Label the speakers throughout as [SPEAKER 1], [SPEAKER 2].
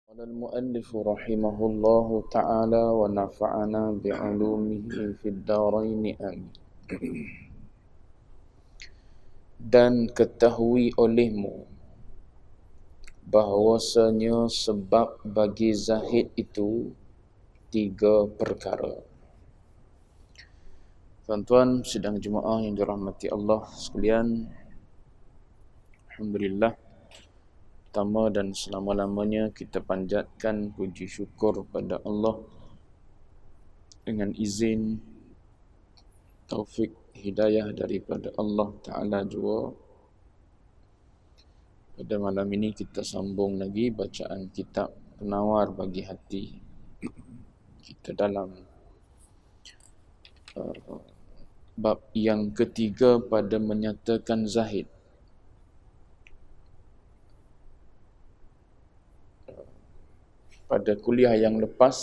[SPEAKER 1] قال المؤلف رحمه الله تعالى ونفعنا بعلومه في الدارين آمين. Dan ketahui olehmu bahwasanya sebab bagi zahid itu 3 perkara. Tuan-tuan sidang jemaah yang dirahmati Allah sekalian, alhamdulillah, pertama dan selama-lamanya kita panjatkan puji syukur pada Allah dengan izin taufik hidayah daripada Allah Ta'ala juga. Pada malam ini kita sambung lagi bacaan kitab Penawar Bagi Hati. Kita dalam bab yang ketiga pada menyatakan zahid. Pada kuliah yang lepas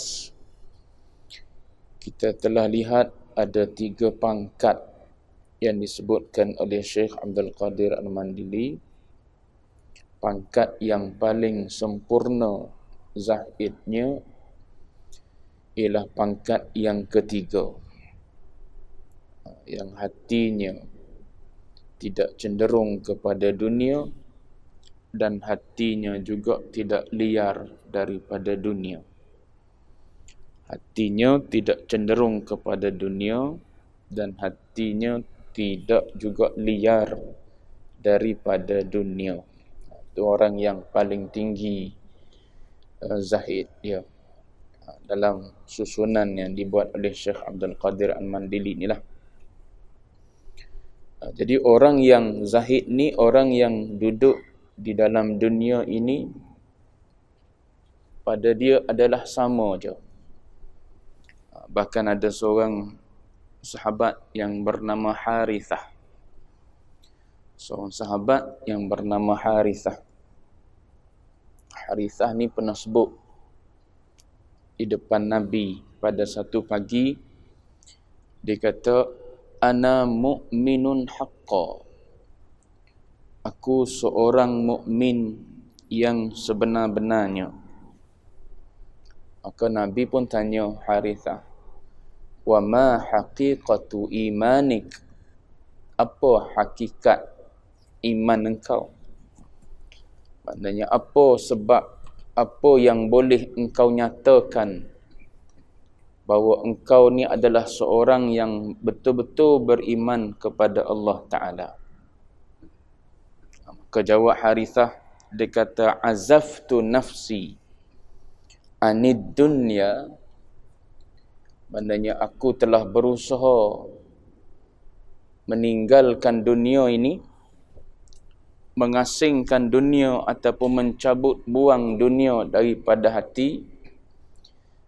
[SPEAKER 1] kita telah lihat ada 3 pangkat yang disebutkan oleh Syekh Abdul Qadir Al-Mandili. Pangkat yang paling sempurna zahidnya ialah pangkat yang ketiga, yang hatinya tidak cenderung kepada dunia dan hatinya juga tidak liar daripada dunia. Hatinya tidak cenderung kepada dunia dan hatinya tidak juga liar daripada dunia. Itu orang yang paling tinggi zahid ya, dalam susunan yang dibuat oleh Syekh Abdul Qadir Al-Mandili inilah. Jadi orang yang zahid ni orang yang duduk di dalam dunia ini pada dia adalah sama je. Bahkan ada seorang sahabat yang bernama Harithah. Seorang sahabat yang bernama Harithah. Harithah ni pernah sebut di depan Nabi pada satu pagi. Dia kata, "Ana mu'minun haqqa." Aku seorang mukmin yang sebenar-benarnya. Maka Nabi pun tanya Harithah, "Wa ma haqiqatu imanik?" Apa hakikat iman engkau? Maknanya apa sebab, apa yang boleh engkau nyatakan bahawa engkau ni adalah seorang yang betul-betul beriman kepada Allah Ta'ala? Maka jawab Harithah, dia kata, "Azaftu nafsi anid dunya." Maknanya aku telah berusaha meninggalkan dunia ini, mengasingkan dunia ataupun mencabut buang dunia daripada hati,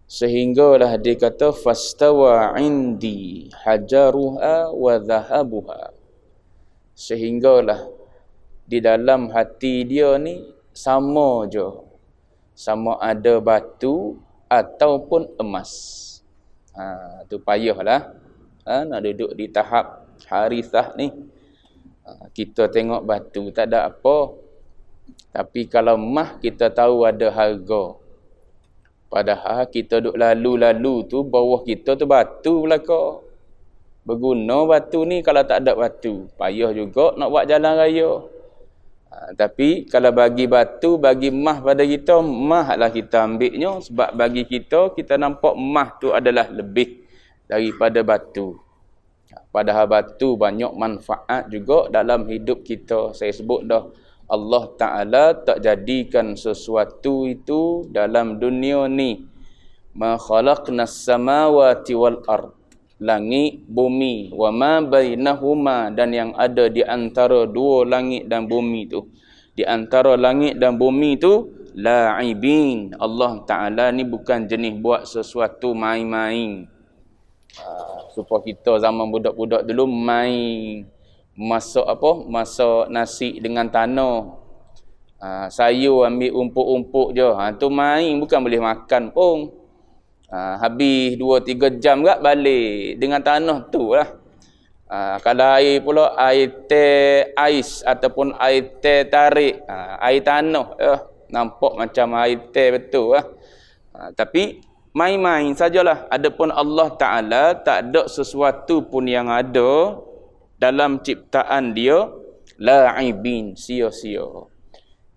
[SPEAKER 1] sehinggalah dia kata, "Fastawa indi hajaruha wa dhahabuha." Sehinggalah di dalam hati dia ni sama je, sama ada batu ataupun emas. Tu payahlah nak duduk di tahap Harithah ni. Kita tengok batu tak ada apa, tapi kalau emas kita tahu ada harga. Padahal kita duk lalu-lalu tu bawah kita tu batu belaka. Berguna batu ni kalau tak ada batu, payah juga nak buat jalan raya. Tapi kalau bagi batu, bagi emas pada kita, emas lah kita ambilnya, sebab bagi kita, kita nampak emas tu adalah lebih daripada batu. Padahal batu banyak manfaat juga dalam hidup kita. Saya sebut dah, Allah Ta'ala tak jadikan sesuatu itu dalam dunia ni. Ma khalaqnas samawati wal ard. Langit, bumi, wa ma bainahuma, dan yang ada di antara dua langit dan bumi tu. Di antara langit dan bumi tu, la'ibin. Allah Ta'ala ni bukan jenis buat sesuatu main-main. Supaya kita zaman budak-budak dulu main. Masak apa? Masak nasi dengan tanah. Sayur ambil umpuk-umpuk je. Tu main, bukan boleh makan pun. Habis 2-3 jam kat balik dengan tanah tu lah. Kalau air pula, air teh ais ataupun air teh tarik, air tanah. Nampak macam air teh betul lah. Tapi main-main sajalah. Adapun Allah Ta'ala tak ada sesuatu pun yang ada dalam ciptaan dia la'ibin, sia-sia.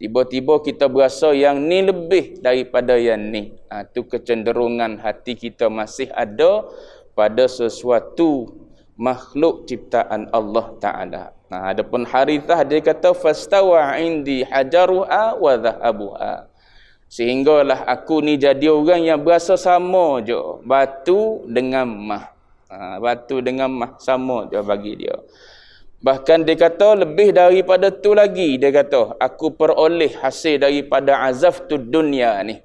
[SPEAKER 1] Tiba-tiba kita berasa yang ni lebih daripada yang ni. Tu kecenderungan hati kita masih ada pada sesuatu makhluk ciptaan Allah Ta'ala. Adapun Harithah dia kata fastawa indi hajaruha wa dhahabuha. Sehinggalah aku ni jadi orang yang berasa sama je batu dengan mah. Batu dengan mah sama je bagi dia. Bahkan dia kata lebih daripada tu lagi, dia kata aku peroleh hasil daripada azaftud dunia ni.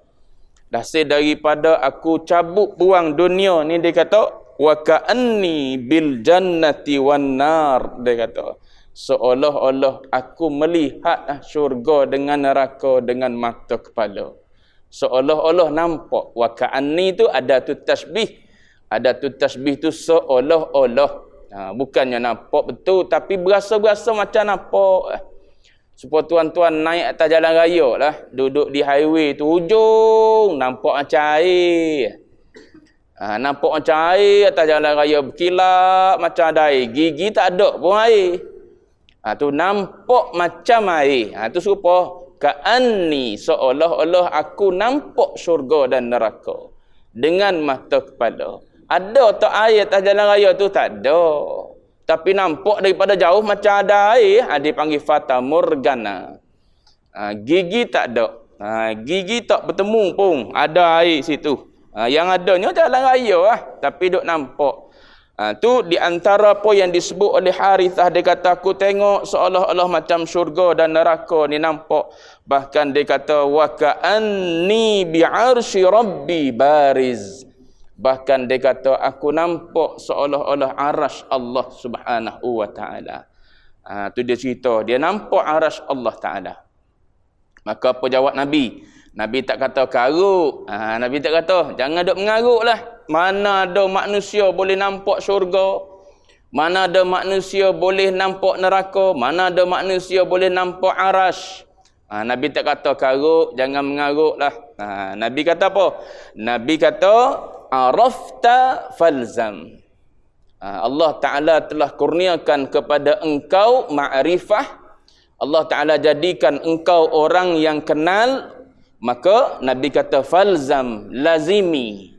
[SPEAKER 1] Hasil daripada aku cabut buang dunia ni, dia kata wa ka'anni bil jannati wan nar, dia kata seolah-olah aku melihat syurga dengan neraka dengan mata kepala. Seolah-olah nampak. Wa ka'anni tu ada tu tasbih. Ada tu tasbih tu seolah-olah. Bukannya nampak betul, tapi berasa-berasa macam nampak. Supaya tuan-tuan naik atas jalan raya lah, duduk di highway tu hujung, nampak macam air. Nampak macam air atas jalan raya, berkilat macam ada air. Gigi tak ada pun air. Tu nampak macam air. Tu serupa ka'anni, seolah-olah aku nampak syurga dan neraka dengan mata kepala. Ada tak air atas jalan raya tu? Tak ada. Tapi nampak daripada jauh macam ada air. Dia panggil Fata Morgana. Gigi tak ada. Gigi tak bertemu pun. Ada air situ. Yang adanya jalan raya lah. Tapi duk nampak. Tu di antara apa yang disebut oleh Harithah. Dia kata aku tengok seolah-olah macam syurga dan neraka ni nampak. Bahkan dia kata wa ka'anni bi'arsy rabbi bariz. Bahkan dia kata aku nampak seolah-olah arasy Allah Subhanahu wa taala. Tu dia cerita, dia nampak arasy Allah Taala. Maka apa jawab Nabi? Nabi tak kata karuk. Nabi tak kata jangan duk mengaruklah. Mana ada manusia boleh nampak syurga? Mana ada manusia boleh nampak neraka? Mana ada manusia boleh nampak arasy? Nabi tak kata karuk, jangan mengaruklah. Nabi kata apa? Nabi kata arafta falzam. Allah Ta'ala telah kurniakan kepada engkau ma'rifah. Allah Ta'ala jadikan engkau orang yang kenal. Maka Nabi kata falzam, lazimi.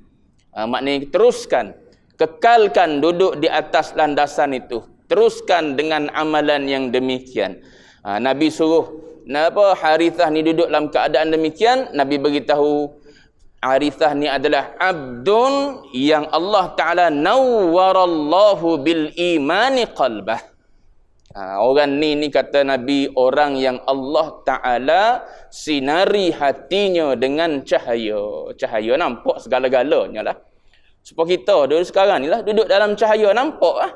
[SPEAKER 1] Maknanya teruskan, kekalkan duduk di atas landasan itu. Teruskan dengan amalan yang demikian. Nabi suruh Harithah ni duduk dalam keadaan demikian. Nabi beritahu Harithah ni adalah abdun yang Allah Ta'ala nawwarallahu bil imani qalbah. Orang ni kata Nabi, orang yang Allah Ta'ala sinari hatinya dengan cahaya. Cahaya nampak segala-galanya lah. Supaya kita duduk sekarang ni lah, duduk dalam cahaya nampak lah.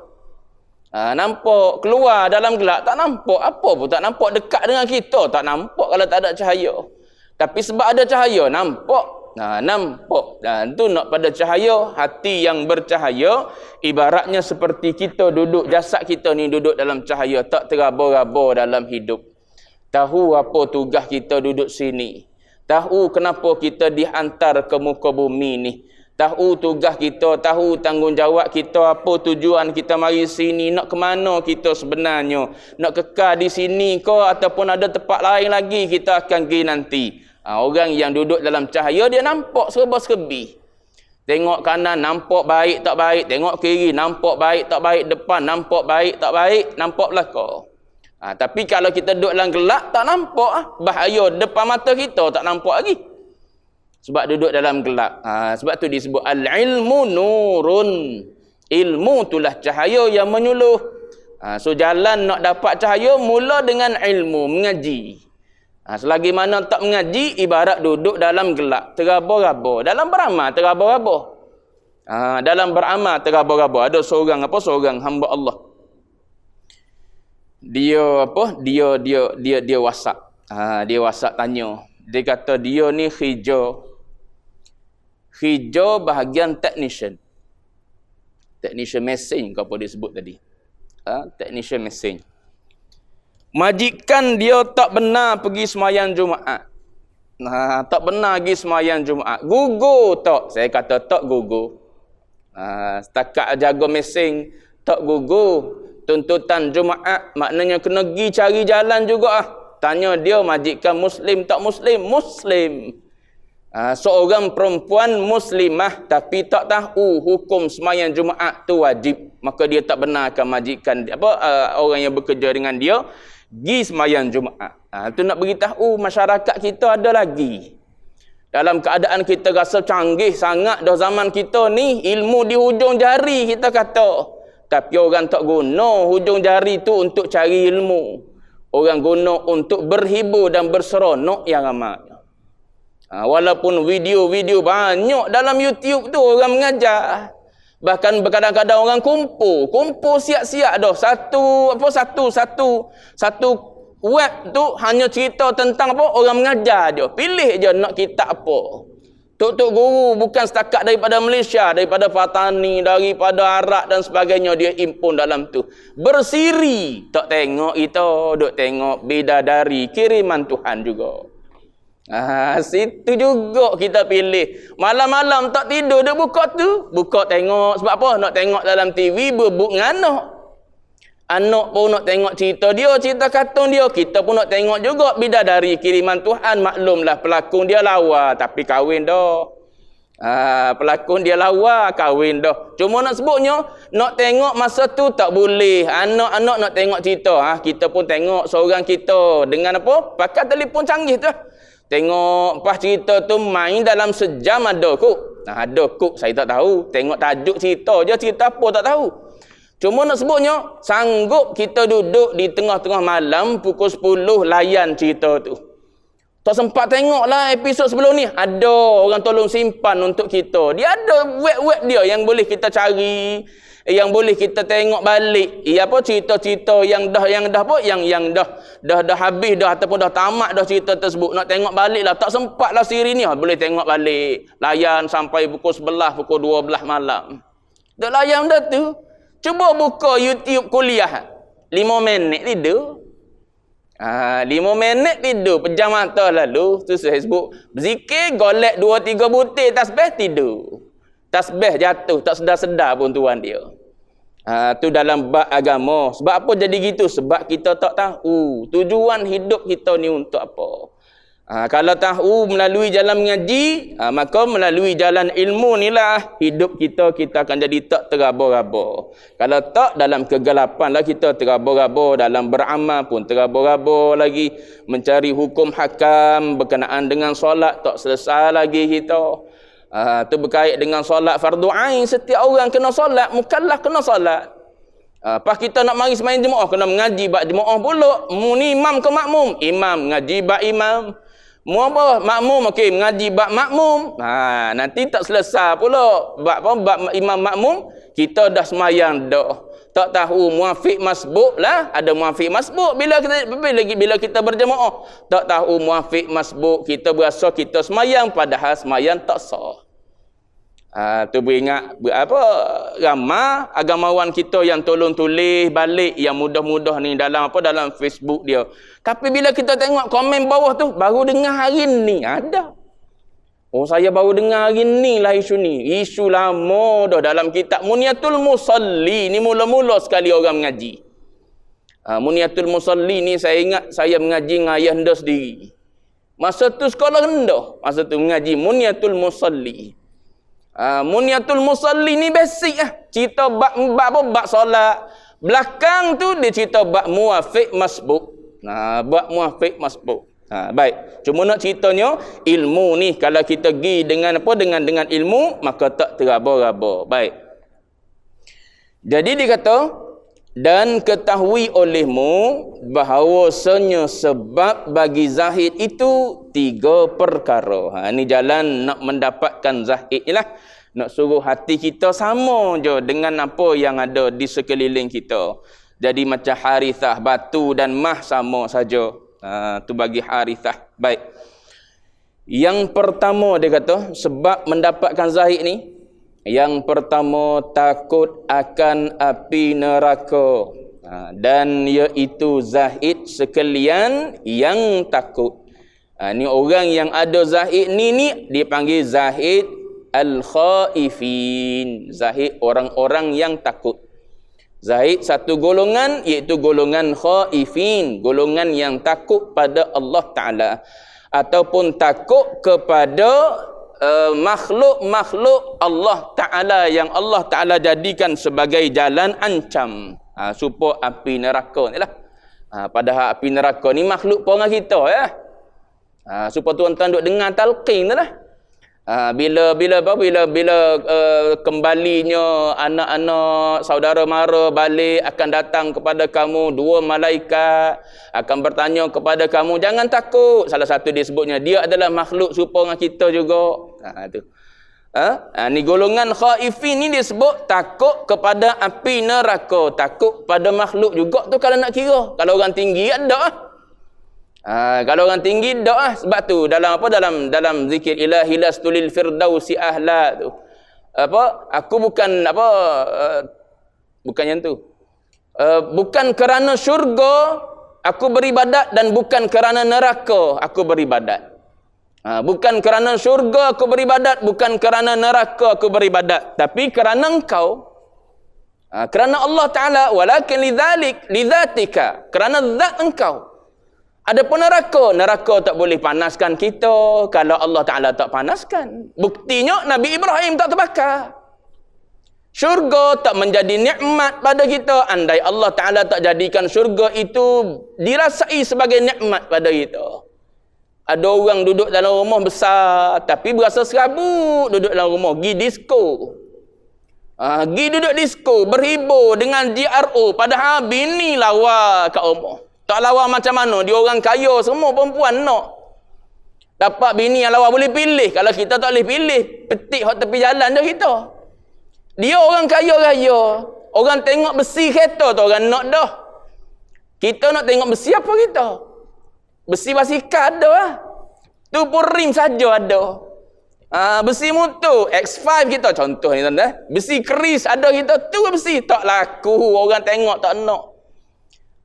[SPEAKER 1] Nampak keluar dalam gelap tak nampak apa pun, tak nampak dekat dengan kita, tak nampak kalau tak ada cahaya. Tapi sebab ada cahaya nampak. Nampak. Dan tu nak pada cahaya, hati yang bercahaya ibaratnya seperti kita duduk, jasad kita ni duduk dalam cahaya, tak teraba-raba dalam hidup. Tahu apa tugas kita duduk sini. Tahu kenapa kita dihantar ke muka bumi ni. Tahu tugas kita, tahu tanggungjawab kita, apa tujuan kita mari sini, nak ke mana kita sebenarnya. Nak kekal di sini ke ataupun ada tempat lain lagi kita akan pergi nanti. Orang yang duduk dalam cahaya dia nampak serba-serbi. Tengok kanan nampak baik tak baik, tengok kiri nampak baik tak baik, depan nampak baik tak baik, nampak belakang. Tapi kalau kita duduk dalam gelap tak nampak, bahaya depan mata kita tak nampak lagi. Sebab duduk dalam gelap. Sebab tu disebut al-ilmu nurun. Ilmu itulah cahaya yang menyuluh. So jalan nak dapat cahaya mula dengan ilmu, mengaji. Selagi mana tak mengaji, ibarat duduk dalam gelap, teraba-raba. Dalam beramal, teraba-raba. Dalam beramal, teraba-raba. Ada seorang hamba Allah. Dia WhatsApp. Dia WhatsApp tanya. Dia kata dia ni hijau bahagian technician. Technician mesin, apa dia sebut tadi. Technician mesin. Majikan dia tak benar pergi sembahyang Jumaat. Tak benar pergi semayang Jumaat. Gugur tak. Saya kata tak gugur. Setakat jaga mesin tak gugur. Tuntutan Jumaat maknanya kena pergi cari jalan juga. Tanya dia majikan Muslim tak Muslim? Muslim. Seorang perempuan Muslimah tapi tak tahu hukum semayang Jumaat tu wajib. Maka dia tak benarkan majikan orang yang bekerja dengan dia pergi semayang Jumaat. Tu nak beritahu masyarakat kita ada lagi. Dalam keadaan kita rasa canggih sangat dah zaman kita ni, ilmu di hujung jari kita kata. Tapi orang tak guna hujung jari tu untuk cari ilmu. Orang guna untuk berhibur dan berseronok yang ramai. Walaupun video-video banyak dalam YouTube tu orang mengajar. Bahkan kadang-kadang orang kumpul siap-siap dah. Satu web tu hanya cerita tentang apa? Orang mengajar dia. Pilih je nak kitab apa. Tok guru bukan setakat daripada Malaysia, daripada Patani, daripada Arab dan sebagainya dia impun dalam tu. Bersiri. Tak tengok kita, duk tengok bidadari kiriman Tuhan juga. Situ juga kita pilih. Malam-malam tak tidur dia buka tu. Buka tengok. Sebab apa? Nak tengok dalam TV berbuk dengan anak. Anak pun nak tengok cerita dia, cerita kartun dia. Kita pun nak tengok juga bidadari kiriman Tuhan. Maklumlah pelakon dia lawa tapi kahwin dah. Pelakon dia lawa kahwin dah. Cuma nak sebutnya, nak tengok masa tu tak boleh. Anak-anak nak tengok cerita. Kita pun tengok seorang kita dengan apa? Pakai telefon canggih tu. Tengok pas cerita tu main dalam sejam ada kok. Ada kok saya tak tahu. Tengok tajuk cerita je, cerita apa tak tahu. Cuma nak sebutnya, sanggup kita duduk di tengah-tengah malam pukul 10 layan cerita tu. Tak sempat tengoklah episod sebelum ni. Ada orang tolong simpan untuk kita. Dia ada web-web dia yang boleh kita cari, yang boleh kita tengok balik. Cerita-cerita yang dah habis dah ataupun dah tamat dah cerita tersebut. Nak tengok balik lah. Tak sempat lah siri ni. Boleh tengok balik. Layan sampai pukul 11, pukul 12 malam. Dah layan dah tu. Cuba buka YouTube kuliah. 5 minit tidur. 5 minit tidur. Pejam mata lalu. Tu Facebook. Berzikir, golek 2-3 butir tasbih, tidur. Tasbih jatuh. Tak sedar-sedar pun tuan dia. Tu dalam bab agama. Sebab apa jadi gitu? Sebab kita tak tahu tujuan hidup kita ni untuk apa. Kalau tahu melalui jalan mengaji, maka melalui jalan ilmu inilah hidup kita akan jadi tak terabur-abur. Kalau tak, dalam kegelapan lah kita terabur-abur, dalam beramal pun terabur-abur lagi, mencari hukum hakam berkenaan dengan solat tak selesai lagi kita. Itu berkait dengan solat fardu ain. Setiap orang kena solat, mukallaf kena solat. Pas kita nak mari sembahyang jemaah, kena mengaji bab jemaah pula. Mu ni imam ke makmum? Imam ngaji bab imam. Mu apa? Makmum, okey, mengaji bab makmum. Nanti tak selesai pula bab imam makmum, kita dah sembahyang dah. Tak tahu muafiq masbuk lah. Ada muafiq masbuk bila kita berjemaah. Tak tahu muafiq masbuk, kita berasa kita sembahyang padahal sembahyang tak sah. Tu beringat ramai agamawan kita yang tolong tulis balik yang mudah-mudah ni dalam Facebook dia. Tapi bila kita tengok komen bawah tu, baru dengar hari ni ada. Saya baru dengar hari ni lah isu ni. Isu lama dah dalam kitab Muniatul Musalli ni, mula-mula sekali orang mengaji. Muniatul Musalli ni saya ingat saya mengaji dengan ayah anda sendiri. Masa tu sekolah rendah. Masa tu mengaji Muniatul Musalli. Muniatul Musalli ni basic lah. Cerita bab solat. Belakang tu dia cerita bab muafiq masbuk. Bab muafiq masbuk. Baik. Cuma nak ceritanya ilmu ni kalau kita pergi dengan dengan ilmu maka tak terabur-abur. Baik. Jadi dia kata, dan ketahui olehmu bahawasanya sebab bagi zahid itu 3 perkara. Ini jalan nak mendapatkan zahid ni lah. Nak suruh hati kita sama je dengan apa yang ada di sekeliling kita. Jadi macam harithah, batu dan mah sama saja. Tu bagi harithah. Baik. Yang pertama dia kata, sebab mendapatkan zahid ni, yang pertama takut akan api neraka. Dan iaitu zahid sekalian yang takut Ni orang yang ada zahid ni dipanggil zahid al-khaifin. Zahid orang-orang yang takut. Zahid satu golongan iaitu golongan khaifin, golongan yang takut pada Allah Ta'ala ataupun takut kepada makhluk-makhluk Allah Ta'ala yang Allah Ta'ala jadikan sebagai jalan ancam. Supaya api neraka ni lah. Padahal api neraka ni makhluk pun dengan kita ya. Supaya tuan-tuan duk dengar talqin tu lah. Bila kembalinya anak-anak saudara mara balik akan datang kepada kamu dua malaikat akan bertanya kepada kamu, jangan takut. Salah satu dia sebutnya dia adalah makhluk serupa dengan kita juga. Ni golongan khaifin ni dia sebut takut kepada api neraka, takut pada makhluk juga tu kalau nak kira. Kalau orang tinggi ada kalau orang tinggi dak sebab tu dalam dalam zikir ilahi lastulil firdausi ahla tu aku bukan bukan yang tu bukan kerana syurga aku beribadat dan bukan kerana neraka aku beribadat. Bukan kerana syurga aku beribadat, bukan kerana neraka aku beribadat, tapi kerana engkau, kerana Allah Ta'ala. Walakin lidzatika, kerana zat engkau. Adapun neraka tak boleh panaskan kita kalau Allah Ta'ala tak panaskan. Buktinya Nabi Ibrahim tak terbakar. Syurga tak menjadi nikmat pada kita andai Allah Ta'ala tak jadikan syurga itu dirasai sebagai nikmat pada kita. Ada orang duduk dalam rumah besar tapi berasa serabut duduk dalam rumah, pergi disko. Pergi duduk disko, berhibur dengan DRO, padahal bini lawa kat rumah. Tak lawa macam mana? Dia orang kaya semua perempuan nak. Dapat bini yang lawa boleh pilih. Kalau kita tak boleh pilih, petik hot tepi jalan je kita. Dia orang kaya raya. Orang tengok besi kereta tu orang nak dah. Kita nak tengok besi apa kita? Besi basikal ada lah. Tu pun rim saja ada. Besi motor X5 kita contoh ni tuan-tuan. Besi keris ada kita, tu besi tak laku. Orang tengok tak nak.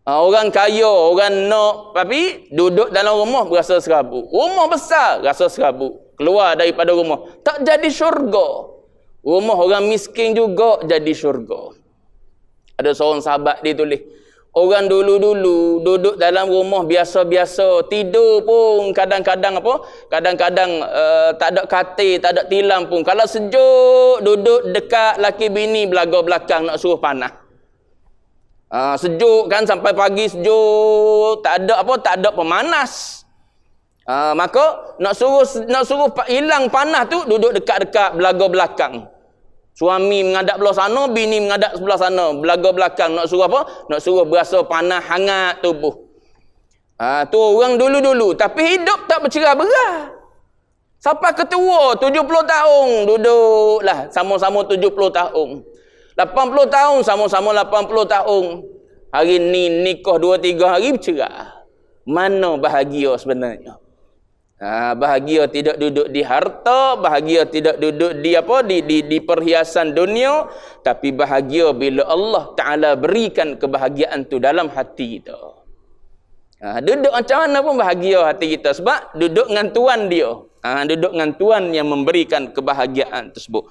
[SPEAKER 1] Orang kaya, orang nak, tapi duduk dalam rumah berasa serabut. Rumah besar rasa serabut. Keluar daripada rumah tak jadi syurga. Rumah orang miskin juga jadi syurga. Ada seorang sahabat dia tulis, orang dulu-dulu duduk dalam rumah biasa-biasa, tidur pun kadang-kadang kadang-kadang tak ada katil, tak ada tilam pun. Kalau sejuk duduk dekat laki bini belaga belakang nak suruh panah. Sejuk kan, sampai pagi sejuk, tak ada pemanas. Maka nak suruh hilang panas tu duduk dekat-dekat belaga belakang. Suami menghadap belah sana, bini menghadap sebelah sana, belaga belakang. Nak suruh apa? Nak suruh berasa panas hangat tubuh. Tu orang dulu-dulu, tapi hidup tak bercerah-berah. Sampai ketua 70 tahun duduklah sama-sama 70 tahun. 80 tahun sama-sama 80 tahun. Hari ni nikah 2-3 hari bercerai. Mana bahagia sebenarnya? Bahagia tidak duduk di harta, bahagia tidak duduk di perhiasan dunia, tapi bahagia bila Allah Ta'ala berikan kebahagiaan tu dalam hati kita. Duduk macam mana pun bahagia hati kita sebab duduk dengan Tuan dia. Duduk dengan Tuan yang memberikan kebahagiaan tersebut.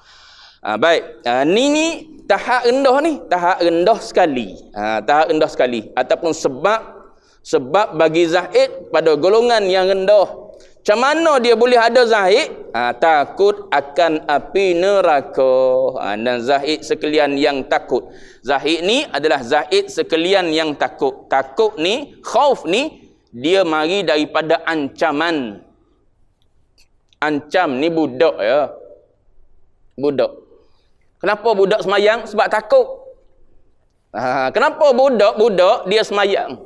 [SPEAKER 1] Baik, ni tahap rendah ni, tahap rendah sekali. Tahap rendah sekali ataupun sebab bagi zahid pada golongan yang rendah. Macam mana dia boleh ada zahid? Takut akan api neraka. Dan zahid sekalian yang takut. Zahid ni adalah zahid sekalian yang takut. Takut ni, khauf ni, dia mari daripada ancaman. Ancam ni budak ya. Budak. Kenapa budak semayang? Sebab takut. Kenapa budak dia semayang?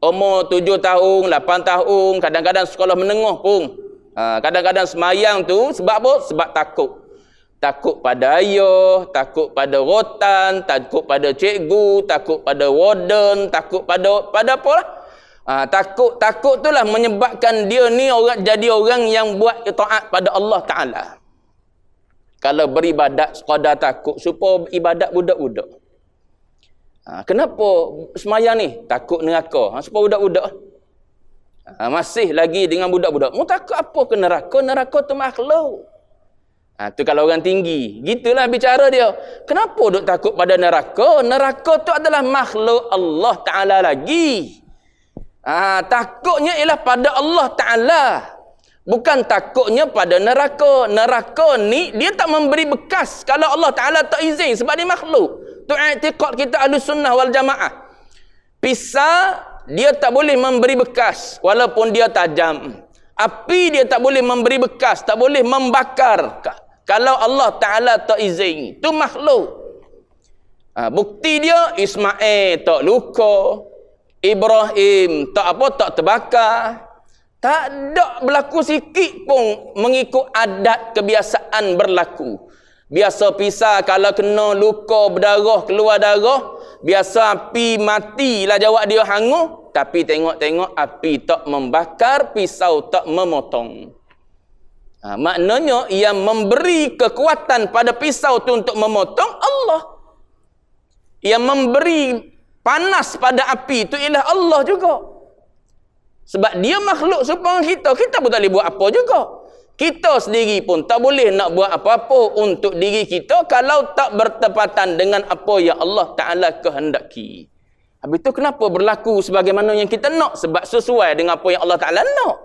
[SPEAKER 1] Umur 7 tahun, 8 tahun, kadang-kadang sekolah menengah pun. Kadang-kadang semayang tu sebab apa? Sebab takut. Takut pada ayah, takut pada rotan, takut pada cikgu, takut pada warden, takut pada apa lah. Takut tu lah menyebabkan dia ni jadi orang yang buat taat pada Allah Ta'ala. Kalau beribadat sekadar takut supaya ibadat budak-budak. Kenapa semayang ni? Takut neraka. Supaya budak-budak. Masih lagi dengan budak-budak. Mu takut apa ke neraka? Neraka tu makhluk. Tu kalau orang tinggi. Gitulah bicara dia. Kenapa duk takut pada neraka? Neraka tu adalah makhluk Allah Ta'ala lagi. Takutnya ialah pada Allah Ta'ala. Bukan takutnya pada neraka. Neraka ni dia tak memberi bekas kalau Allah Ta'ala tak izin sebab dia makhluk. Tu i'tiqad kita Ahlus Sunnah wal Jamaah. Pisau dia tak boleh memberi bekas walaupun dia tajam. Api dia tak boleh memberi bekas, tak boleh membakar kalau Allah Ta'ala tak izin. Tu makhluk. Bukti dia Ismail tak luka, Ibrahim tak terbakar. Tak ada berlaku sikit pun mengikut adat kebiasaan berlaku. Biasa pisau kalau kena luka berdarah, keluar darah, biasa api matilah jawab dia hangus. Tapi tengok-tengok api tak membakar, pisau tak memotong. Maknanya yang memberi kekuatan pada pisau tu untuk memotong Allah. Yang memberi panas pada api itu ialah Allah juga. Sebab dia makhluk serupa kita. Kita pun tak boleh buat apa juga. Kita sendiri pun tak boleh nak buat apa-apa untuk diri kita kalau tak bertepatan dengan apa yang Allah Ta'ala kehendaki. Habis itu kenapa berlaku sebagaimana yang kita nak? Sebab sesuai dengan apa yang Allah Ta'ala nak.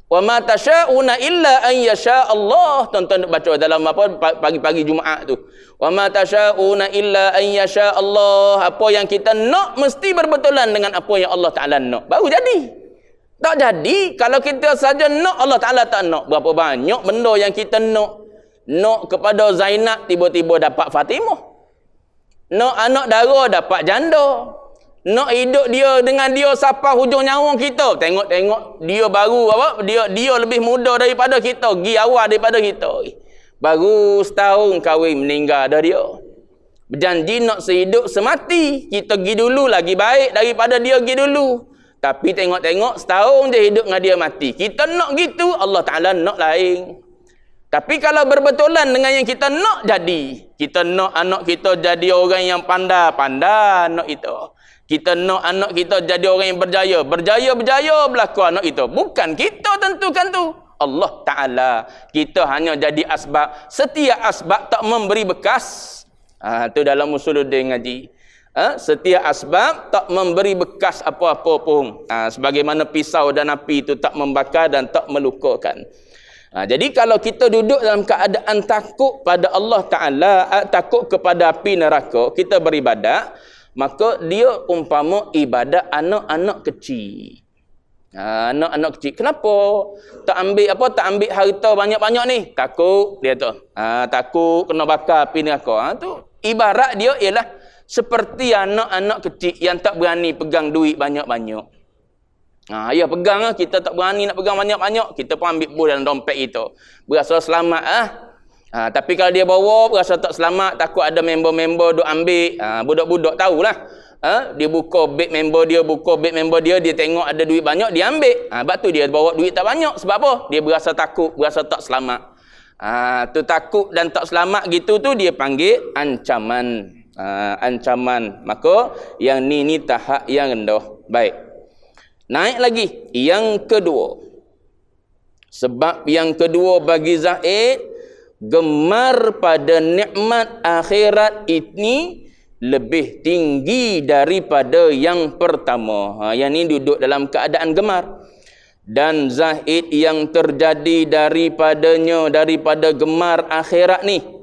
[SPEAKER 1] Wa ma tasha'una illa an yasha Allah. Tuan-tuan baca dalam apa pagi-pagi Jumaat tu. Wa ma tasha'una illa an yasha Allah. Apa yang kita nak mesti berbetulan dengan apa yang Allah Ta'ala nak. Baru jadi. Tak jadi kalau kita saja nak, Allah Ta'ala tak nak. Berapa banyak benda yang kita nak. Nak kepada Zainab tiba-tiba dapat Fatimah. Nak anak dara dapat janda. Nak hidup dia dengan dia sampai hujung nyawa kita. Tengok-tengok dia baru apa? Dia lebih muda daripada kita, gi awal daripada kita. Baru setahun kahwin meninggal dah dia. Berjanji nak sehidup semati. Kita gi dulu lagi baik daripada dia gi dulu. Tapi tengok-tengok setahun je hidup dengan dia mati. Kita nak gitu, Allah Ta'ala nak lain. Tapi kalau berbetulan dengan yang kita nak jadi. Kita nak anak kita jadi orang yang pandai anak itu. Kita nak anak kita jadi orang yang berjaya berlaku anak itu. Bukan kita tentukan tu. Allah Ta'ala. Kita hanya jadi asbab. Setiap asbab tak memberi bekas. Tu dalam Usuluddin ngaji. Setiap asbab tak memberi bekas apa-apa pun. Sebagaimana pisau dan api itu tak membakar dan tak melukakan. Jadi kalau kita duduk dalam keadaan takut pada Allah Ta'ala, takut kepada api neraka, kita beribadat, maka dia umpama ibadat anak-anak kecil. Anak-anak kecil. Kenapa tak ambil harta banyak-banyak ni? Takut dia tu. Takut kena bakar api neraka. Tu ibarat dia ialah seperti anak-anak kecil yang tak berani pegang duit banyak-banyak. Ya pegang, kita tak berani nak pegang banyak-banyak, kita pun ambil dalam dompet itu. Berasa selamat tapi kalau dia bawa berasa tak selamat, takut ada member-member duk ambil. Budak-budak tahulah. Dia buka beg member dia, dia tengok ada duit banyak, dia ambil. Sebab tu dia bawa duit tak banyak. Sebab apa? Dia berasa takut, berasa tak selamat. Tu takut dan tak selamat gitu tu dia panggil ancaman. Ancaman. Maka yang ni tahap yang rendah. Baik. Naik lagi yang kedua. Sebab yang kedua bagi Zaid, gemar pada nikmat akhirat ini lebih tinggi daripada yang pertama. Yang ni duduk dalam keadaan gemar. Dan Zaid yang terjadi daripada gemar akhirat ni,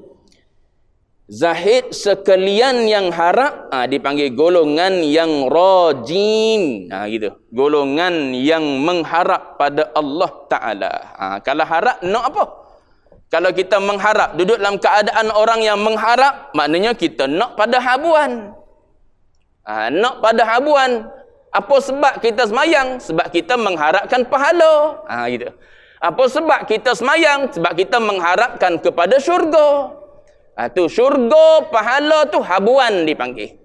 [SPEAKER 1] Zahid sekalian yang harap, dipanggil golongan yang rajin. Gitu. Golongan yang mengharap pada Allah Ta'ala. Kalau harap, nak apa? Kalau kita mengharap, duduk dalam keadaan orang yang mengharap, maknanya kita nak pada habuan. Nak pada habuan. Apa sebab kita semayang? Sebab kita mengharapkan pahala. Gitu. Apa sebab kita semayang? Sebab kita mengharapkan kepada syurga. Tu syurga, pahala tu habuan dipanggil.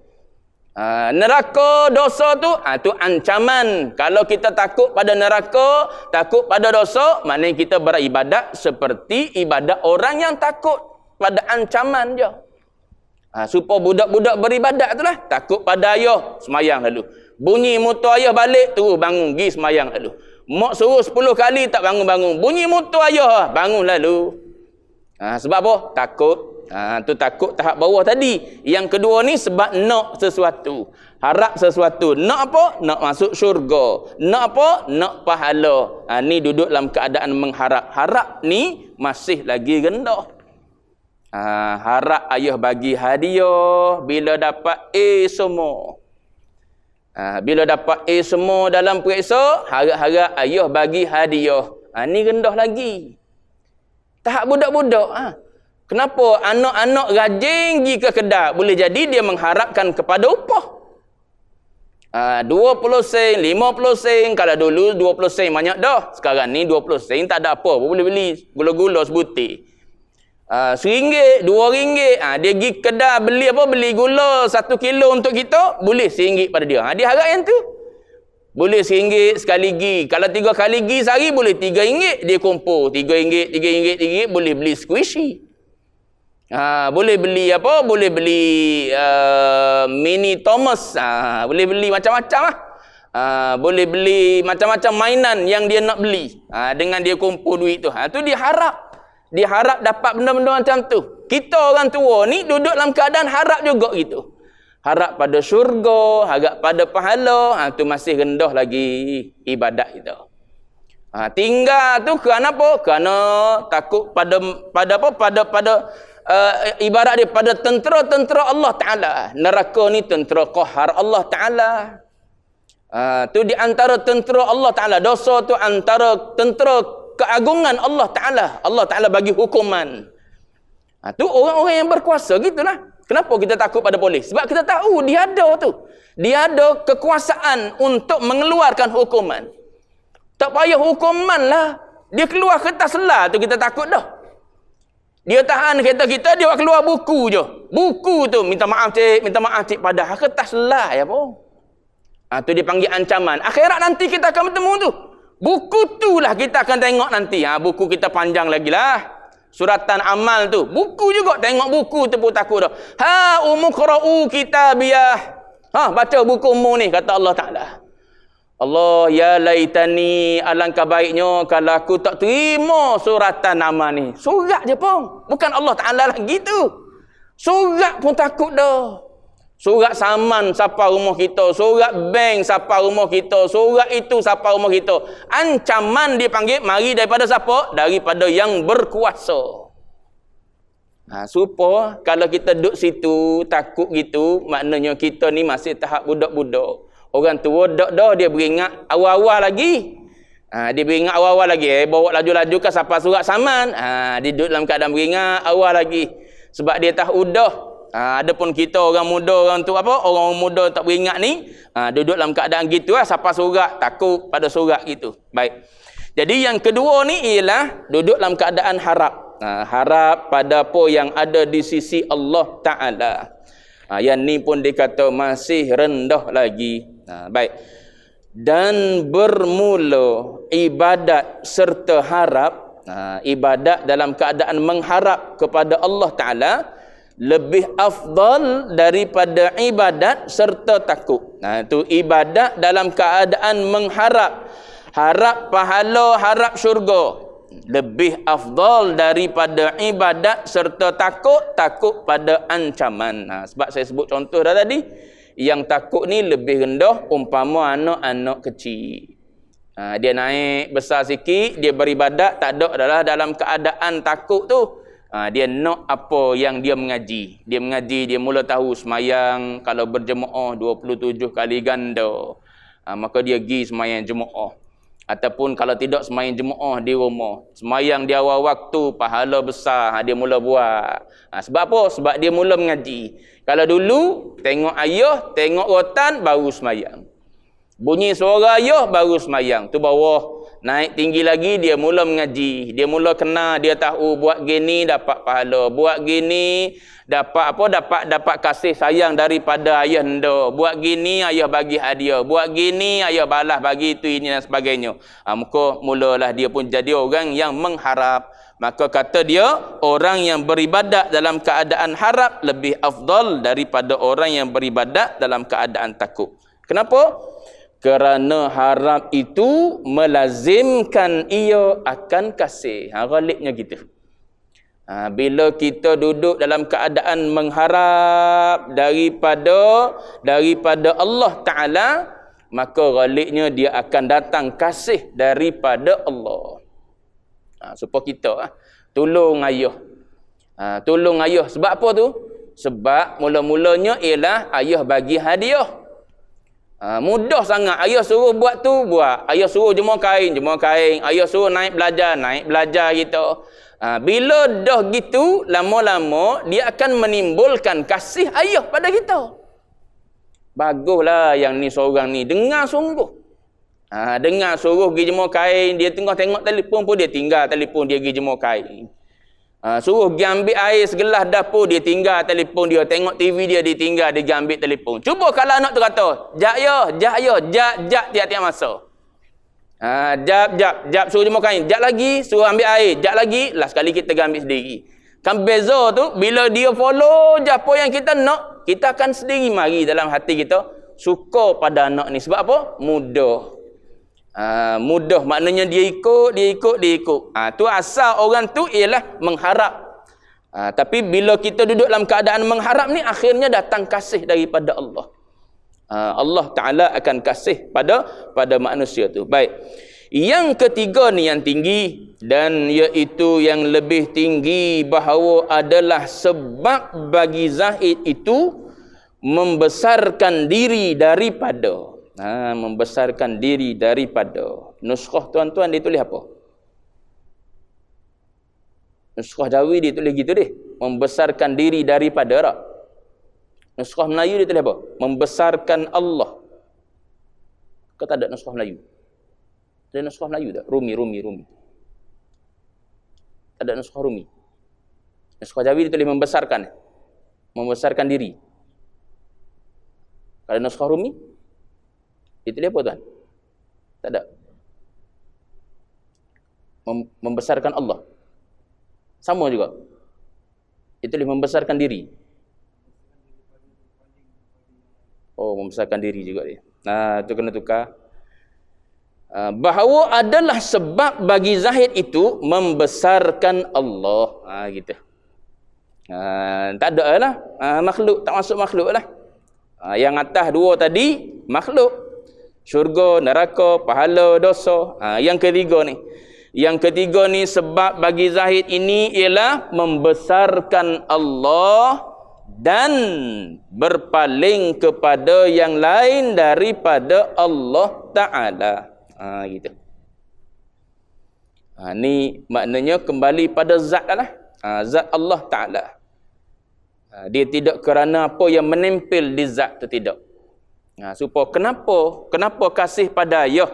[SPEAKER 1] Neraka, dosa tu tu ancaman. Kalau kita takut pada neraka, takut pada dosa, maknanya kita beribadat seperti ibadat orang yang takut pada ancaman je. Supaya budak-budak beribadat tu lah, takut pada ayah, semayang lalu. Bunyi motor ayah balik, terus bangun, pergi semayang lalu. Mak suruh 10 kali tak bangun-bangun. Bunyi motor ayah, bangun lalu. Sebab apa? Takut. Tu takut tahap bawah tadi. Yang kedua ni sebab nak sesuatu. Harap sesuatu. Nak apa? Nak masuk syurga. Nak apa? Nak pahala. Ni duduk dalam keadaan mengharap. Harap ni masih lagi rendah. Harap ayah bagi hadiah bila dapat A semua. Bila dapat A semua dalam periksa, harap-harap ayah bagi hadiah. Ni rendah lagi. Tahap budak-budak. Kenapa anak-anak rajin pergi ke kedai? Boleh jadi dia mengharapkan kepada upah. 20 sen, 50 sen. Kalau dulu 20 sen banyak dah. Sekarang ni 20 sen tak ada apa. Boleh beli gula-gula sebutir. RM1, RM2. Dia pergi kedai beli apa? Beli gula 1 kilo untuk kita. Boleh RM1 pada dia. Dia harap yang tu. Boleh RM1 sekali pergi. Kalau 3 kali pergi sehari boleh RM3. Dia kumpul RM3, RM3, boleh beli squishy. Boleh beli apa? Boleh beli mini Thomas. Boleh beli macam-macam lah. Boleh beli macam-macam mainan yang dia nak beli. Dengan dia kumpul duit tu. Tu dia harap. Dia harap dapat benda-benda macam tu. Kita orang tua ni duduk dalam keadaan harap juga gitu. Harap pada syurga, harap pada pahala. Tu masih rendah lagi ibadat kita. Tinggal tu kerana apa? Kerana takut pada apa? Pada ibarat dia pada tentera-tentera Allah Ta'ala. Neraka ni tentera qahar Allah Ta'ala. Tu di antara tentera Allah Ta'ala. Dosa tu antara tentera keagungan Allah Ta'ala. Allah Ta'ala bagi hukuman. Tu orang-orang yang berkuasa gitulah. Kenapa kita takut pada polis? Sebab kita tahu dia ada tu. Dia ada kekuasaan untuk mengeluarkan hukuman. Tak payah hukuman lah. Dia keluar kertas selah tu kita takut dah. Dia tahan kereta kita, dia keluar buku je. Buku tu, minta maaf cik, padahal kertas selah ya apa. Tu dia panggil ancaman. Akhirat nanti kita akan bertemu tu. Buku tu lah kita akan tengok nanti. Buku kita panjang lagi lah. Suratan amal tu. Buku juga. Tengok buku tu pun takut dah. Umuqra'u kitabiyah. Baca buku umum ni. Kata Allah Ta'ala. Allah ya laitani. Alangkah baiknya kalau aku tak terima suratan amal ni. Surat je pun. Bukan Allah Ta'ala lagi tu. Surat pun takut dah. Surat saman siapa rumah kita, surat bank siapa rumah kita, surat itu siapa rumah kita. Ancaman dia panggil mari daripada siapa? Daripada yang berkuasa. Supaya kalau kita duduk situ takut gitu, maknanya kita ni masih tahap budak-budak. Orang tua dah dia beringat awal-awal lagi. Dia beringat awal-awal lagi. Bawa laju-laju ke siapa surat saman. Dia duduk dalam keadaan beringat awal lagi. Sebab dia tahu dah. Adapun kita orang muda, orang tu apa? Orang muda tak beringat ni, duduk dalam keadaan gitu lah, siapa surat, takut pada surat gitu. Baik. Jadi yang kedua ni ialah duduk dalam keadaan harap. Harap pada apa yang ada di sisi Allah Ta'ala. Yang ni pun dikata masih rendah lagi. Baik. Dan bermula ibadat serta harap, ibadat dalam keadaan mengharap kepada Allah Ta'ala lebih afdal daripada ibadat serta takut. Itu ibadat dalam keadaan mengharap, harap pahala, harap syurga, lebih afdal daripada ibadat serta takut pada ancaman. Sebab saya sebut contoh dah tadi, yang takut ni lebih rendah umpama anak-anak kecil. Dia naik besar sikit, dia beribadat tak ada adalah dalam keadaan takut tu. Dia nak apa yang dia mengaji. Dia mengaji, dia mula tahu semayang kalau berjemaah 27 kali ganda. Maka dia pergi semayang jemaah. Ataupun kalau tidak semayang jemaah di rumah. Semayang di awal waktu, pahala besar, dia mula buat. Sebab apa? Sebab dia mula mengaji. Kalau dulu, tengok ayah, tengok rotan, baru semayang. Bunyi suara ayah, baru semayang. Tu bawah. Naik tinggi lagi, dia mula mengaji. Dia mula kenal, dia tahu buat gini dapat pahala. Buat gini dapat apa? Dapat kasih sayang daripada ayah anda. Buat gini ayah bagi hadiah. Buat gini ayah balas bagi itu ini dan sebagainya. Maka mulalah dia pun jadi orang yang mengharap. Maka kata dia, orang yang beribadat dalam keadaan harap lebih afdal daripada orang yang beribadat dalam keadaan takut. Kenapa? Kerana harap itu melazimkan ia akan kasih. Ghalibnya gitu. Bila kita duduk dalam keadaan mengharap daripada Allah Ta'ala, maka ghalibnya dia akan datang kasih daripada Allah. Supaya kita tolong ayah. Tolong ayah. Sebab apa tu? Sebab mula-mulanya ialah ayah bagi hadiah. Mudah sangat. Ayah suruh buat tu, buat. Ayah suruh jemur kain. Ayah suruh naik belajar gitu. Bila dah gitu, lama-lama dia akan menimbulkan kasih ayah pada kita. Baguslah yang ni seorang ni. Dengar sungguh. Dengar suruh pergi jemur kain. Dia tengah tengok telefon pun dia tinggal telefon, dia pergi jemur kain. Suruh pergi ambil air segelas dapur, dia tinggal telefon dia. Tengok TV dia tinggal, dia pergi ambil telefon. Cuba kalau anak tu kata, jap tiap-tiap masa. Jap suruh jemur kain, jap lagi suruh ambil air, jap lagi, last kali kita ambil sendiri. Kan beza tu, bila dia follow je apa yang kita nak, kita akan sendiri mari dalam hati kita suka pada anak ni. Sebab apa? Mudah. Mudah maknanya dia ikut. Tu asal orang tu ialah mengharap. Tapi bila kita duduk dalam keadaan mengharap ni, akhirnya datang kasih daripada Allah. Allah Ta'ala akan kasih pada manusia tu. Baik. Yang ketiga ni yang tinggi, dan iaitu yang lebih tinggi, bahawa adalah sebab bagi zahid itu membesarkan diri daripada. Membesarkan diri daripada. Nuskhah tuan-tuan dia tulis apa? Nuskhah Jawi dia tulis gitu deh. Membesarkan diri daripada tak? Nuskhah Melayu dia tulis apa? Membesarkan Allah. Kau tak ada nuskhah Melayu? Ada nuskhah Melayu tak? Rumi. Tak ada nuskhah Rumi. Nuskhah Jawi dia tulis membesarkan. Membesarkan diri. Kalau nuskhah Rumi, dia tulis apa tuan? Tak ada. Membesarkan Allah. Sama juga. Dia tulis membesarkan diri. Membesarkan diri juga dia. Itu kena tukar. Bahawa adalah sebab bagi zahid itu membesarkan Allah. Gitu. Tak ada lah. Makhluk, tak masuk makhluk lah. Yang atas dua tadi, makhluk. Syurga, neraka, pahala, dosa. Yang ketiga ni sebab bagi zahid ini ialah membesarkan Allah dan berpaling kepada yang lain daripada Allah Ta'ala. Gitu. Ni maknanya kembali pada zat lah. Zat Allah Ta'ala. Dia tidak kerana apa yang menempel di zat tu, tidak. Supaya kenapa kasih pada ayah?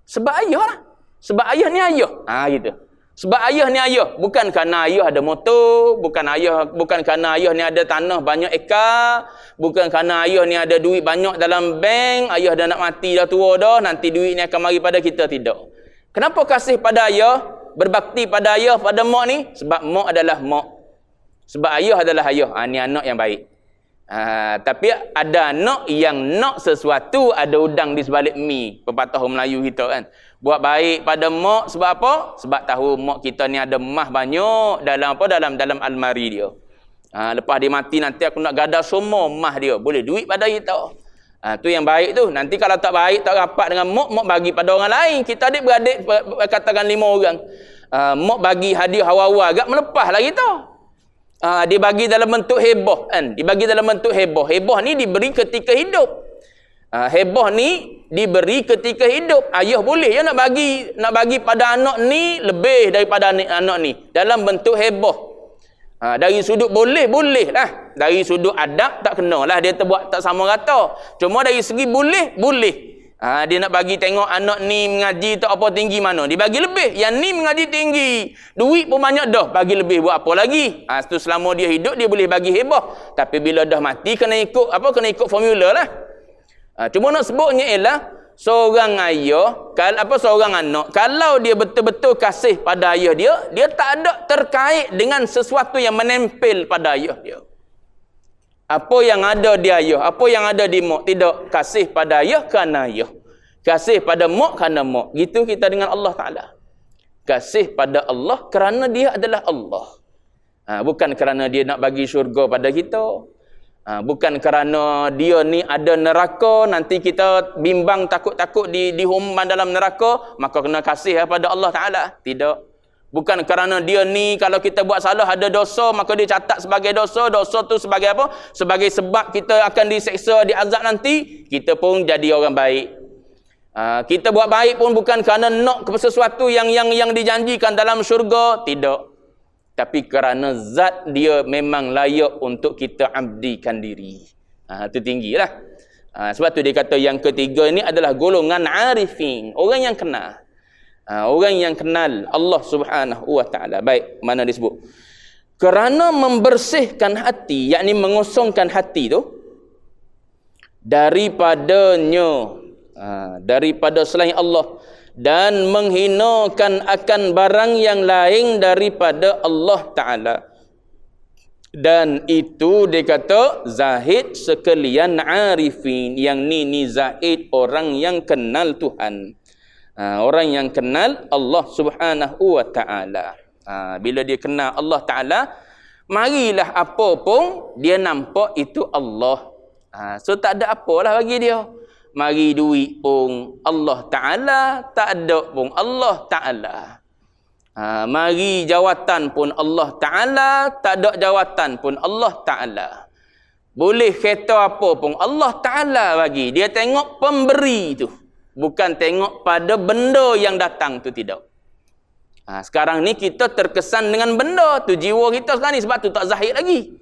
[SPEAKER 1] Sebab ayah lah. Sebab ayah ni ayah. Gitu. Sebab ayah ni ayah. Bukan kerana ayah ada motor. Bukan kerana ayah ni ada tanah banyak ekar. Bukan kerana ayah ni ada duit banyak dalam bank. Ayah dah nak mati, dah tua dah. Nanti duit ni akan mari pada kita. Tidak. Kenapa kasih pada ayah? Berbakti pada ayah, pada mak ni? Sebab mak adalah mak. Sebab ayah adalah ayah. Ni anak yang baik. Tapi ada anak yang nak sesuatu, ada udang di sebalik mi. Pepatah Melayu kita kan. Buat baik pada mak sebab apa? Sebab tahu mak kita ni ada emas banyak dalam apa? Dalam almari dia. Lepas dia mati nanti aku nak gadah semua emas dia. Boleh duit pada kita. Tu yang baik tu. Nanti kalau tak baik, tak rapat dengan mak bagi pada orang lain. Kita adik-beradik katakan 5 orang. Mak bagi hadiah awal-awal agak melepah lah kita. Dia bagi dalam bentuk heboh kan. Dia bagi dalam bentuk heboh. Heboh ni diberi ketika hidup. Heboh ni diberi ketika hidup. Ayah boleh ya nak bagi pada anak ni lebih daripada anak ni dalam bentuk heboh. Dari sudut boleh lah. Dari sudut adab tak kena lah dia terbuat tak sama rata. Cuma dari segi boleh. Dia nak bagi tengok anak ni mengaji tak apa tinggi mana. Dia bagi lebih. Yang ni mengaji tinggi. Duit pun banyak dah. Bagi lebih buat apa lagi? Itu selama dia hidup dia boleh bagi heboh. Tapi bila dah mati kena ikut formula lah. Cuma nak sebutnya ialah seorang ayah, seorang anak, kalau dia betul-betul kasih pada ayah dia tak ada terkait dengan sesuatu yang menempel pada ayah dia. Apa yang ada di ayah, apa yang ada di mak. Tidak. Kasih pada ayah kerana ayah. Kasih pada mak kerana mak. Gitu kita dengan Allah Ta'ala. Kasih pada Allah kerana dia adalah Allah. Bukan kerana dia nak bagi syurga pada kita. Bukan kerana dia ni ada neraka, nanti kita bimbang takut-takut dihuman dalam neraka, maka kena kasih pada Allah Ta'ala. Tidak. Bukan kerana dia ni kalau kita buat salah ada dosa, maka dia catat sebagai dosa. Dosa tu sebagai apa? Sebagai sebab kita akan diseksa, diazab nanti, kita pun jadi orang baik. Kita buat baik pun bukan kerana nak sesuatu yang dijanjikan dalam syurga. Tidak. Tapi kerana zat dia memang layak untuk kita abdikan diri. Itu tinggilah. Sebab tu dia kata yang ketiga ini adalah golongan arifin. Orang yang kenal. Orang yang kenal Allah Subhanahu wa ta'ala. Baik, mana disebut? Kerana membersihkan hati, yakni mengosongkan hati tu daripadanya, daripada selain Allah, dan menghinakan akan barang yang lain daripada Allah Ta'ala. Dan itu dia kata zahid sekalian arifin. Yang ni zahid orang yang kenal Tuhan. Orang yang kenal Allah Subhanahu wa Ta'ala. Bila dia kenal Allah Ta'ala, marilah apa pun dia nampak itu Allah. So tak ada apalah bagi dia. Mari duit pun Allah Ta'ala, tak ada pun Allah Ta'ala. Mari jawatan pun Allah Ta'ala, tak ada jawatan pun Allah Ta'ala. Boleh kereta apa pun Allah Ta'ala bagi. Dia tengok pemberi tu, bukan tengok pada benda yang datang tu, tidak. Sekarang ni kita terkesan dengan benda tu. Jiwa kita sekarang ni sebab tu tak zahid lagi.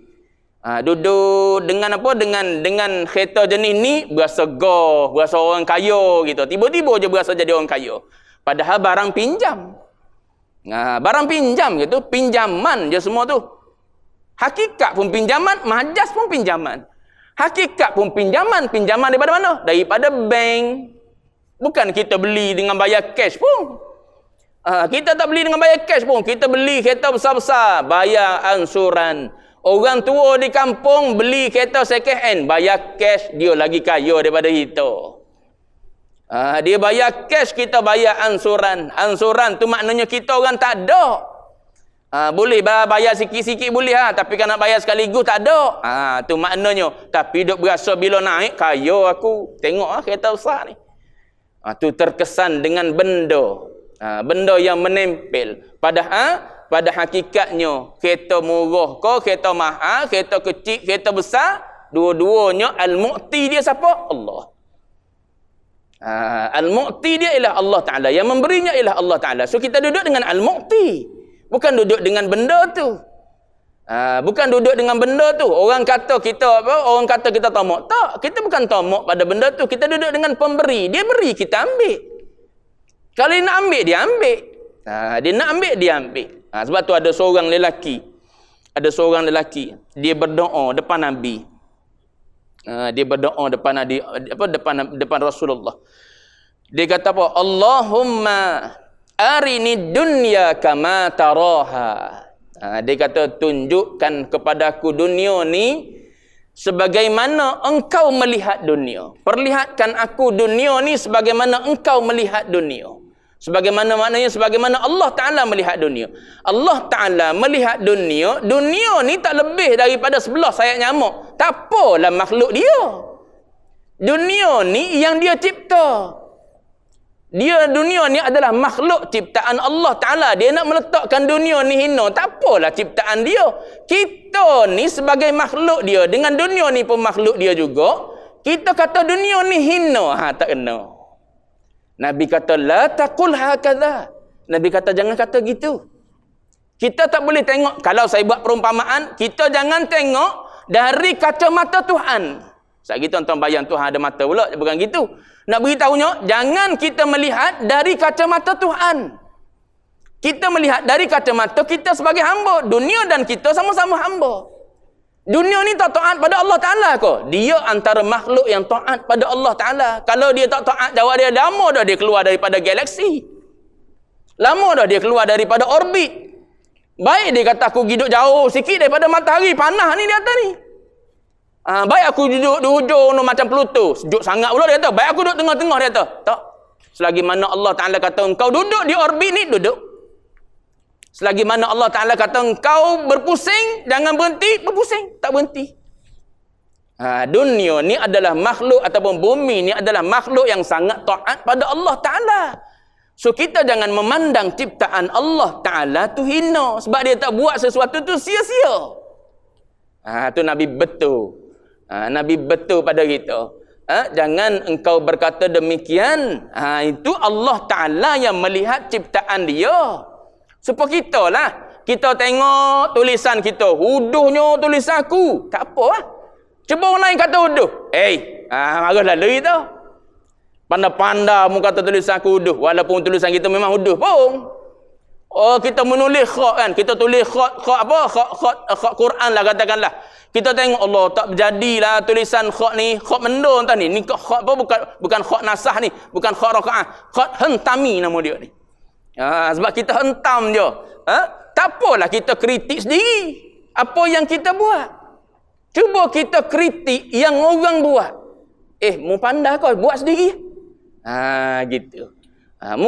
[SPEAKER 1] Duduk dengan apa, dengan kereta jenis ni berasa goh, berasa orang kaya gitu. Tiba-tiba je berasa jadi orang kaya. Padahal barang pinjam. Barang pinjam gitu, pinjaman je semua tu. Hakikat pun pinjaman, majas pun pinjaman. Hakikat pun pinjaman daripada mana? Daripada bank. Bukan kita beli dengan bayar cash pun. Kita tak beli dengan bayar cash pun. Kita beli kereta besar-besar, bayar ansuran. Orang tua di kampung beli kereta second hand, bayar cash, dia lagi kaya daripada kita. Dia bayar cash, kita bayar ansuran. Ansuran tu maknanya kita orang tak ada. Boleh bayar sikit-sikit boleh, tapi kalau nak bayar sekaligus tak ada. Tu maknanya. Tapi duk berasa bila naik, kaya aku. Tengok kereta besar ni. Tu terkesan dengan benda. Benda yang menempel. Pada hakikatnya, kereta murah ke, kereta mahal, kereta kecil, kereta besar, dua-duanya al-mu'ti dia siapa? Allah. Al-mu'ti dia ialah Allah Ta'ala. Yang memberinya ialah Allah Ta'ala. So kita duduk dengan al-mu'ti. Bukan duduk dengan benda tu. Bukan duduk dengan benda tu. Orang kata kita apa? Orang kata kita tamak. Tak. Kita bukan tamak pada benda tu. Kita duduk dengan pemberi. Dia beri, kita ambil. Kalau dia nak ambil, dia ambil. Dia nak ambil, dia ambil. Sebab tu ada seorang lelaki. Dia berdoa depan Nabi. Dia berdoa depan Nabi, depan Rasulullah. Dia kata apa? Allahumma arini dunya kama taraha. Dia kata tunjukkan kepadaku dunia ni sebagaimana engkau melihat dunia. Perlihatkan aku dunia ni sebagaimana engkau melihat dunia. Sebagaimana maknanya, sebagaimana Allah Ta'ala melihat dunia. Allah Ta'ala melihat dunia, dunia ni tak lebih daripada sebelah sayap nyamuk. Tak apalah makhluk dia. Dunia ni yang dia cipta. Dunia ni adalah makhluk ciptaan Allah Ta'ala. Dia nak meletakkan dunia ni hina, tak apalah ciptaan dia. Kita ni sebagai makhluk dia, dengan dunia ni pun makhluk dia juga. Kita kata dunia ni hina, tak kena. Nabi kata, la taqul hakadha. Nabi kata, jangan kata gitu. Kita tak boleh tengok, kalau saya buat perumpamaan, kita jangan tengok dari kacamata Tuhan. Sekali tuan-tuan bayang Tuhan ada mata pula, bukan gitu. Nak beritahunya, jangan kita melihat dari kacamata Tuhan. Kita melihat dari kacamata kita sebagai hamba. Dunia dan kita sama-sama hamba. Dunia ni tak taat pada Allah Ta'ala ke? Dia antara makhluk yang taat pada Allah Ta'ala. Kalau dia tak taat, jawab dia, lama dah dia keluar daripada galaksi. Lama dah dia keluar daripada orbit. Baik dia kata aku hidup jauh sikit daripada matahari, panah ni di atas ni. Baik aku duduk di hujung no, macam Pluto. Sejuk sangat pula dia kata. Baik aku duduk tengah-tengah dia kata. Tak. Selagi mana Allah Ta'ala kata engkau duduk di orbit ni, duduk. Selagi mana Allah Ta'ala kata engkau berpusing, jangan berhenti, berpusing. Tak berhenti. Dunia ni adalah makhluk ataupun bumi ni adalah makhluk yang sangat taat pada Allah Ta'ala. So kita jangan memandang ciptaan Allah Ta'ala tu hina. Sebab dia tak buat sesuatu tu sia-sia. Tu Nabi betul. Nabi betul pada kita. Jangan engkau berkata demikian. Itu Allah Ta'ala yang melihat ciptaan dia. Supaya kita lah. Kita tengok tulisan kita. Huduhnya tulisan aku. Tak apa lah. Cuba orang lain kata huduh. Marah lalu itu. Pandai-pandai mu kata tulisan aku huduh. Walaupun tulisan kita memang huduh pun. Kita menulis khak kan. Kita tulis khak apa? Khak Quran lah katakanlah. Kita tengok Allah tak berjadilah tulisan khak ni. Khak mendung tadi. Ni khak apa? Bukan khak nasah ni. Bukan khak rakaah. Khak hentami nama dia ni. Sebab kita hentam je. Tak apalah kita kritik sendiri. Apa yang kita buat. Cuba kita kritik yang orang buat. Mu pandai kau buat sendiri. Gitu.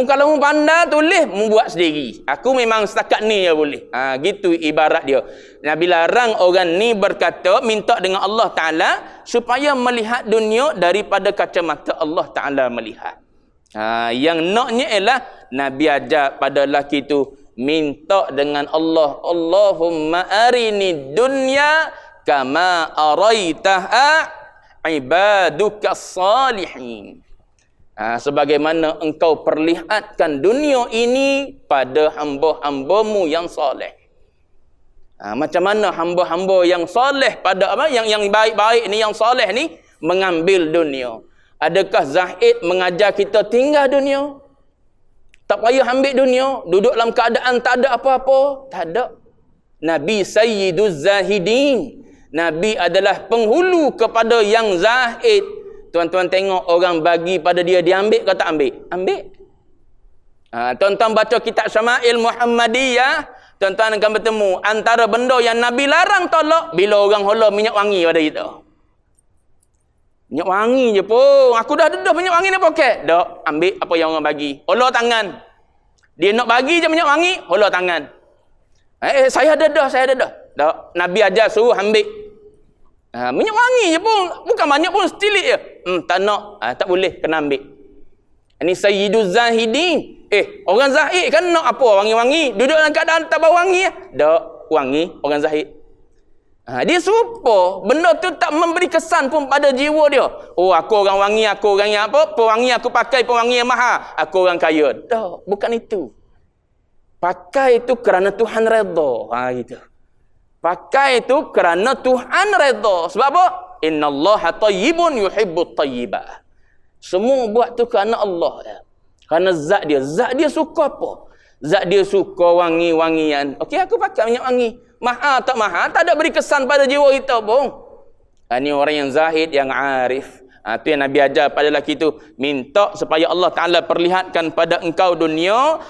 [SPEAKER 1] Kalau mu pandai tulis, mu buat sendiri. Aku memang setakat ni je boleh. Gitu ibarat dia. Nabi larang orang ni berkata, minta dengan Allah Ta'ala supaya melihat dunia daripada kacamata Allah Ta'ala melihat. Yang naknya ialah Nabi ajar pada lelaki tu, minta dengan Allah, Allahumma arini dunya kama araitaha ibaduka salihin. Sebagaimana engkau perlihatkan dunia ini pada hamba-hambamu yang soleh. Macam mana hamba-hamba yang soleh pada apa? Yang baik-baik ni, yang soleh ni mengambil dunia. Adakah Zahid mengajar kita tinggal dunia? Tak payah ambil dunia, duduk dalam keadaan tak ada apa-apa? Tak ada. Nabi Sayyiduz Zahidin. Nabi adalah penghulu kepada yang zahid. Tuan-tuan tengok orang bagi pada dia, dia ambil ke tak ambil? Ambil. Tuan-tuan baca kitab Syama'il Muhammadiyah, tuan-tuan akan bertemu antara benda yang Nabi larang tolak bila orang hola minyak wangi pada kita. Minyak wangi je pun. Aku dah dedah minyak wangi ni pakai. Tak, ambil apa yang orang bagi. Hola tangan. Dia nak bagi je minyak wangi, hola tangan. Saya dedah, saya dedah. Tak, Nabi ajar suruh ambil. Minyak wangi je pun. Bukan banyak pun, setilik je. Tak nak. Tak boleh, kena ambil. Ini Sayyiduz Zahidin. Orang zahid kan nak apa? Wangi-wangi. Duduk dalam keadaan tak bau wangi. Tak, wangi. Orang zahid. Dia serupa. Benda tu tak memberi kesan pun pada jiwa dia. Aku orang wangi, aku orang yang apa? Pewangi aku pakai, pewangi yang mahal. Aku orang kaya. Tak, bukan itu. Pakai itu kerana Tuhan redha. Gitu. Pakai itu kerana Tuhan redha. Sebab apa? Innallaha tayyibun yuhibbut tayyibah. Semua buat tu kerana Allah. Kerana zat dia. Zat dia suka apa? Zat dia suka wangi-wangian. Okey, aku pakai minyak wangi. Mahal tak mahal, tak ada beri kesan pada jiwa kita pun. Ini orang yang zahid, yang arif. Itu yang Nabi ajar pada lelaki itu. Minta supaya Allah Ta'ala perlihatkan pada engkau dunia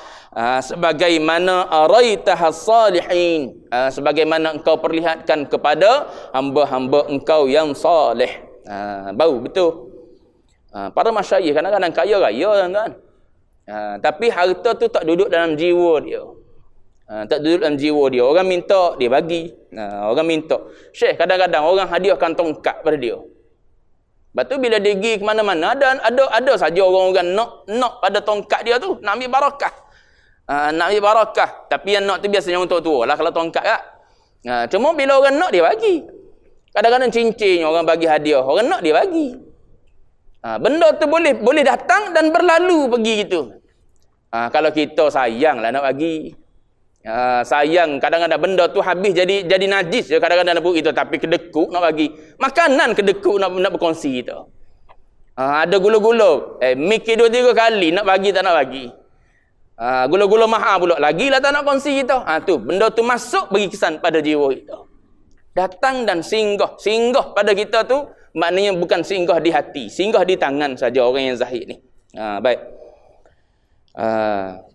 [SPEAKER 1] sebagaimana araitaha salihin, sebagaimana engkau perlihatkan kepada hamba-hamba engkau yang salih. Bau betul. Para masyayikh kadang-kadang kaya raya kan. Tapi harta tu tak duduk dalam jiwa dia. Tak duduk dalam jiwa dia. Orang minta, dia bagi. Orang minta. Syekh, kadang-kadang orang hadiahkan tongkat pada dia. Lepas tu bila dia pergi ke mana-mana, ada saja orang-orang nak pada tongkat dia tu, nak ambil barakah. Nak ambil barakah. Tapi yang nak tu biasanya untuk tua lah kalau tongkat kak. Cuma bila orang nak, dia bagi. Kadang-kadang cincin orang bagi hadiah. Orang nak, dia bagi. Benda tu boleh datang dan berlalu pergi gitu. Kalau kita sayang lah nak bagi. Sayang kadang-kadang benda tu habis jadi najis je kadang-kadang nak itu, tapi kedekut nak bagi. Makanan kedekut nak berkongsi kita. Ada gula-gula. Mikir 2-3 kali nak bagi tak nak bagi. Gula-gula mahal pula. Lagilah tak nak kongsi kita. Tu benda tu masuk bagi kesan pada jiwa kita. Datang dan singgah. Singgah pada kita tu maknanya bukan singgah di hati, singgah di tangan saja orang yang zahid ni. Baik.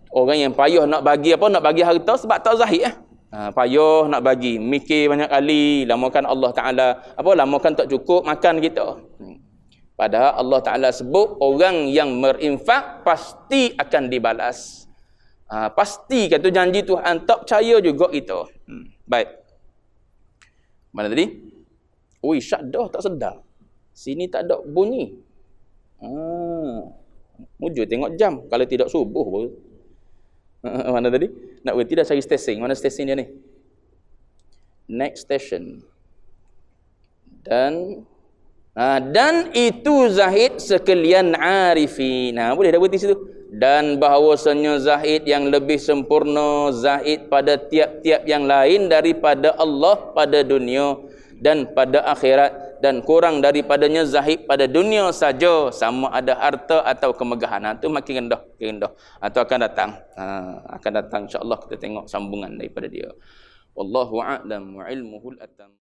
[SPEAKER 1] Orang yang payah nak bagi apa? Nak bagi harta sebab tak zahid. Payah nak bagi, mikir banyak kali, lamakan Allah Ta'ala, lamakan tak cukup makan kita. Padahal Allah Ta'ala sebut, orang yang berinfak pasti akan dibalas. Pasti kata janji Tuhan, tak percaya juga kita. Baik. Mana tadi? Ui, syaddah tak sedar. Sini tak ada bunyi. Mujur tengok jam. Kalau tidak subuh pun. Mana tadi? Nak berhenti dah cari stesen. Mana stesen dia ni? Next station. Dan itu zahid sekalian arifin. Boleh dah berhenti situ. Dan bahawasanya zahid yang lebih sempurna, zahid pada tiap-tiap yang lain daripada Allah pada dunia dan pada akhirat, dan kurang daripadanya zahid pada dunia saja, sama ada harta atau kemegahan. Itu makin rendah. Atau akan datang insya-Allah, kita tengok sambungan daripada dia. Wallahu a'lam wa ilmuhul atam.